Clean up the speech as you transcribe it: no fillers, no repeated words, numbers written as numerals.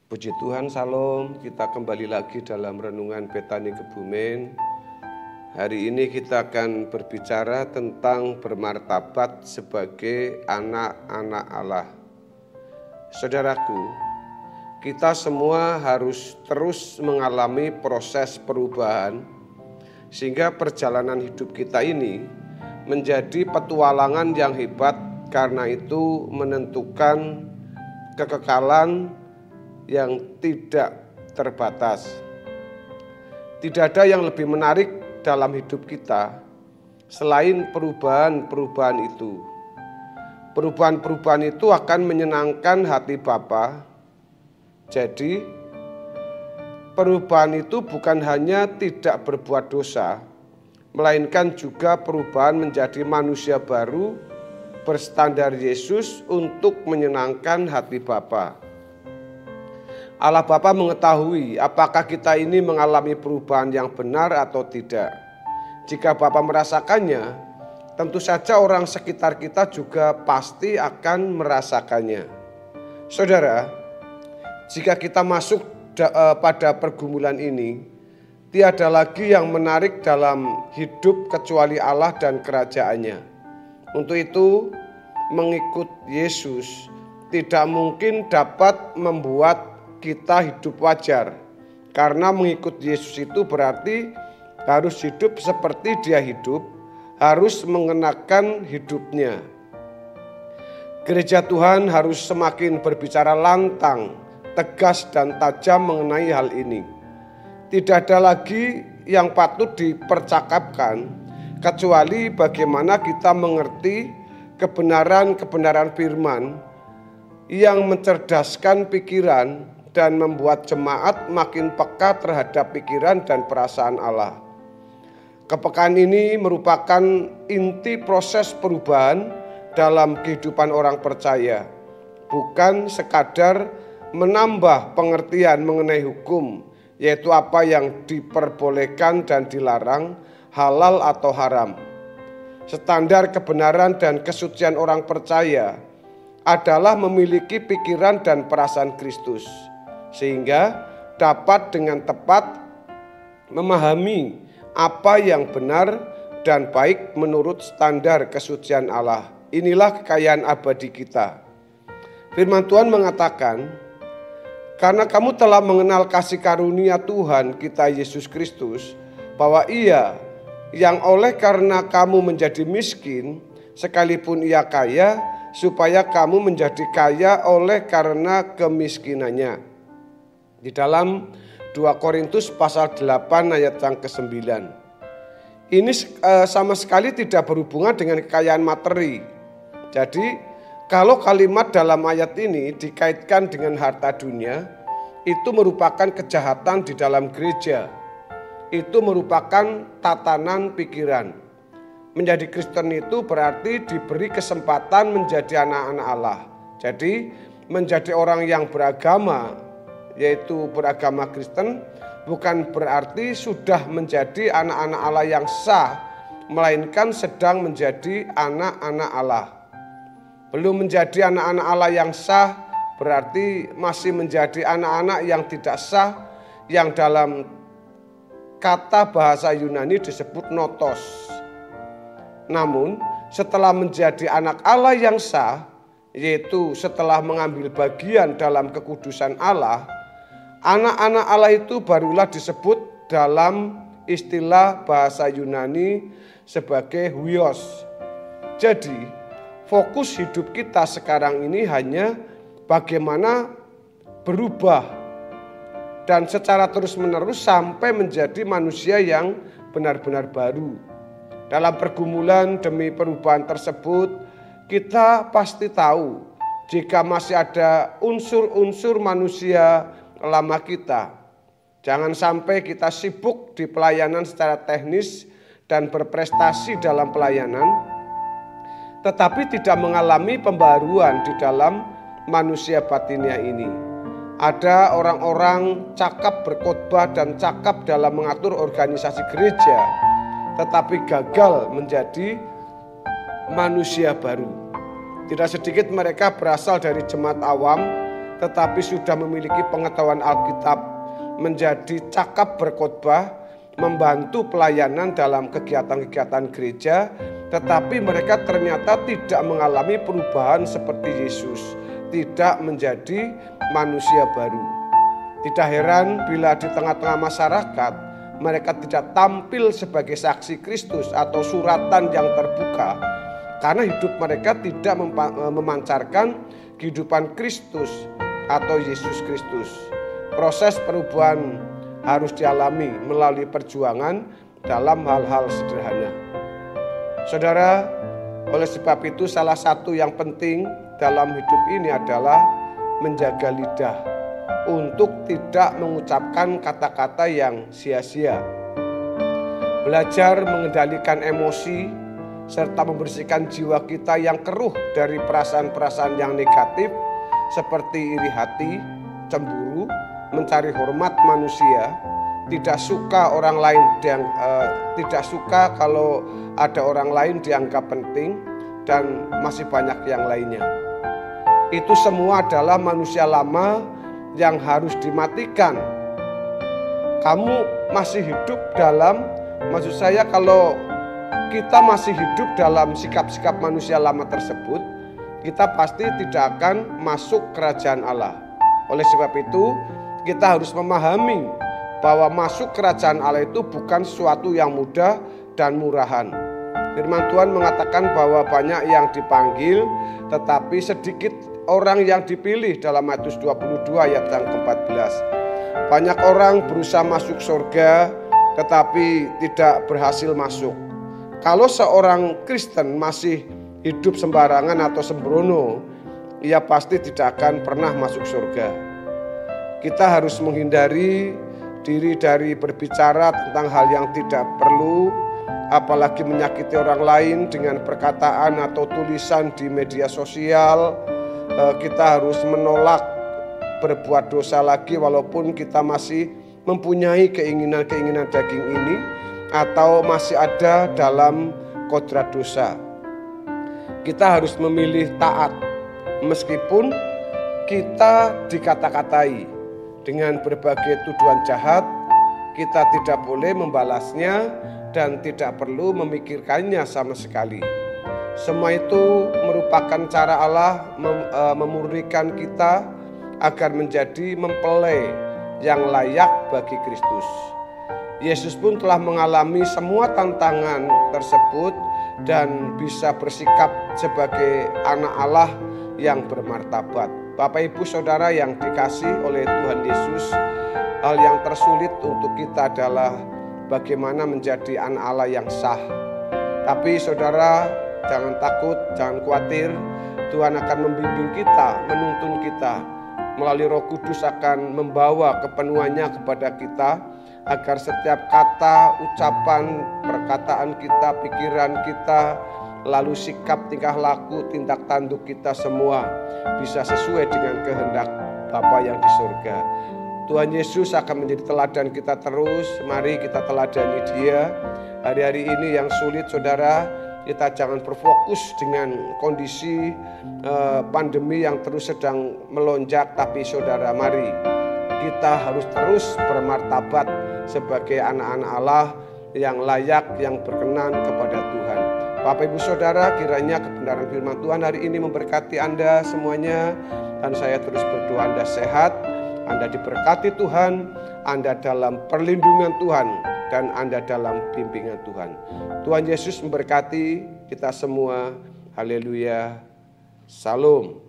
Puji Tuhan, salam. Kita kembali lagi dalam renungan Betani Kebumen. Hari ini kita akan berbicara tentang bermartabat sebagai anak-anak Allah. Saudaraku, kita semua harus terus mengalami proses perubahan sehingga perjalanan hidup kita ini menjadi petualangan yang hebat, karena itu menentukan kekekalan yang tidak terbatas. Tidak ada yang lebih menarik dalam hidup kita selain perubahan-perubahan itu. Perubahan-perubahan itu akan menyenangkan hati Bapa. Jadi perubahan itu bukan hanya tidak berbuat dosa, melainkan juga perubahan menjadi manusia baru berstandar Yesus untuk menyenangkan hati Bapa. Allah Bapa mengetahui apakah kita ini mengalami perubahan yang benar atau tidak. Jika Bapa merasakannya, tentu saja orang sekitar kita juga pasti akan merasakannya. Saudara, jika kita masuk pada pergumulan ini, tiada lagi yang menarik dalam hidup kecuali Allah dan kerajaannya. Untuk itu, mengikut Yesus tidak mungkin dapat membuat kita hidup wajar, karena mengikut Yesus itu berarti harus hidup seperti Dia hidup, harus mengenakan hidupnya. Gereja Tuhan harus semakin berbicara lantang, tegas dan tajam mengenai hal ini. Tidak ada lagi yang patut dipercakapkan kecuali bagaimana kita mengerti kebenaran-kebenaran firman yang mencerdaskan pikiran dan membuat jemaat makin peka terhadap pikiran dan perasaan Allah. Kepekaan ini merupakan inti proses perubahan dalam kehidupan orang percaya, bukan sekadar menambah pengertian mengenai hukum, yaitu apa yang diperbolehkan dan dilarang, halal atau haram. Standar kebenaran dan kesucian orang percaya adalah memiliki pikiran dan perasaan Kristus, sehingga dapat dengan tepat memahami apa yang benar dan baik menurut standar kesucian Allah. Inilah kekayaan abadi kita. Firman Tuhan mengatakan, karena kamu telah mengenal kasih karunia Tuhan kita Yesus Kristus, bahwa Ia yang oleh karena kamu menjadi miskin, sekalipun Ia kaya, supaya kamu menjadi kaya oleh karena kemiskinannya. Di dalam 2 Korintus pasal 8 ayat yang ke-9. Ini sama sekali tidak berhubungan dengan kekayaan materi. Jadi kalau kalimat dalam ayat ini dikaitkan dengan harta dunia, itu merupakan kejahatan di dalam gereja. Itu merupakan tatanan pikiran. Menjadi Kristen itu berarti diberi kesempatan menjadi anak-anak Allah. Jadi menjadi orang yang beragama, yaitu beragama Kristen, bukan berarti sudah menjadi anak-anak Allah yang sah, melainkan sedang menjadi anak-anak Allah. Belum menjadi anak-anak Allah yang sah, berarti masih menjadi anak-anak yang tidak sah, yang dalam kata bahasa Yunani disebut notos. Namun setelah menjadi anak Allah yang sah, yaitu setelah mengambil bagian dalam kekudusan Allah, anak-anak Allah itu barulah disebut dalam istilah bahasa Yunani sebagai huios. Jadi fokus hidup kita sekarang ini hanya bagaimana berubah dan secara terus-menerus sampai menjadi manusia yang benar-benar baru. Dalam pergumulan demi perubahan tersebut, kita pasti tahu jika masih ada unsur-unsur manusia lama kita. Jangan sampai kita sibuk di pelayanan secara teknis dan berprestasi dalam pelayanan, tetapi tidak mengalami pembaruan di dalam manusia batinnya ini. Ada orang-orang cakap berkhotbah dan cakap dalam mengatur organisasi gereja, tetapi gagal menjadi manusia baru. Tidak sedikit mereka berasal dari jemaat awam tetapi sudah memiliki pengetahuan Alkitab, menjadi cakap berkhotbah, membantu pelayanan dalam kegiatan-kegiatan gereja, tetapi mereka ternyata tidak mengalami perubahan seperti Yesus, tidak menjadi manusia baru. Tidak heran bila di tengah-tengah masyarakat mereka tidak tampil sebagai saksi Kristus atau suratan yang terbuka, karena hidup mereka tidak memancarkan kehidupan Kristus atau Yesus Kristus. Proses perubahan harus dialami melalui perjuangan dalam hal-hal sederhana. Saudara, oleh sebab itu salah satu yang penting dalam hidup ini adalah menjaga lidah untuk tidak mengucapkan kata-kata yang sia-sia. Belajar mengendalikan emosi serta membersihkan jiwa kita yang keruh dari perasaan-perasaan yang negatif seperti iri hati, cemburu, mencari hormat manusia, tidak suka orang lain tidak suka kalau ada orang lain dianggap penting, dan masih banyak yang lainnya. Itu semua adalah manusia lama yang harus dimatikan. Kamu masih hidup dalam, maksud saya kalau kita masih hidup dalam sikap-sikap manusia lama tersebut, kita pasti tidak akan masuk kerajaan Allah. Oleh sebab itu, kita harus memahami bahwa masuk kerajaan Allah itu bukan sesuatu yang mudah dan murahan. Firman Tuhan mengatakan bahwa banyak yang dipanggil, tetapi sedikit orang yang dipilih dalam Matius 22 ayat yang ke-14. Banyak orang berusaha masuk surga, tetapi tidak berhasil masuk. Kalau seorang Kristen masih hidup sembarangan atau sembrono, ia pasti tidak akan pernah masuk surga. Kita harus menghindari diri dari berbicara tentang hal yang tidak perlu, apalagi menyakiti orang lain dengan perkataan atau tulisan di media sosial. Kita harus menolak berbuat dosa lagi walaupun kita masih mempunyai keinginan-keinginan daging ini atau masih ada dalam kodrat dosa. Kita harus memilih taat meskipun kita dikata-katai dengan berbagai tuduhan jahat. Kita tidak boleh membalasnya dan tidak perlu memikirkannya sama sekali. Semua itu merupakan cara Allah memurnikan kita agar menjadi mempelai yang layak bagi Kristus. Yesus pun telah mengalami semua tantangan tersebut dan bisa bersikap sebagai anak Allah yang bermartabat. Bapak Ibu Saudara yang dikasih oleh Tuhan Yesus, hal yang tersulit untuk kita adalah bagaimana menjadi anak Allah yang sah. Tapi saudara, jangan takut, jangan khawatir. Tuhan akan membimbing kita, menuntun kita. Melalui Roh Kudus akan membawa kepenuhannya kepada kita, agar setiap kata, ucapan, perkataan kita, pikiran kita, lalu sikap, tingkah laku, tindak tanduk kita semua bisa sesuai dengan kehendak Bapa yang di surga. Tuhan Yesus akan menjadi teladan kita terus. Mari kita teladani Dia. Hari-hari ini yang sulit saudara, kita jangan berfokus dengan kondisi pandemi yang terus sedang melonjak. Tapi saudara, mari kita harus terus bermartabat sebagai anak-anak Allah yang layak, yang berkenan kepada Tuhan. Bapak Ibu Saudara, kiranya kebenaran firman Tuhan hari ini memberkati Anda semuanya. Dan saya terus berdoa Anda sehat, Anda diberkati Tuhan, Anda dalam perlindungan Tuhan, dan Anda dalam bimbingan Tuhan. Tuhan Yesus memberkati kita semua. Haleluya. Salam.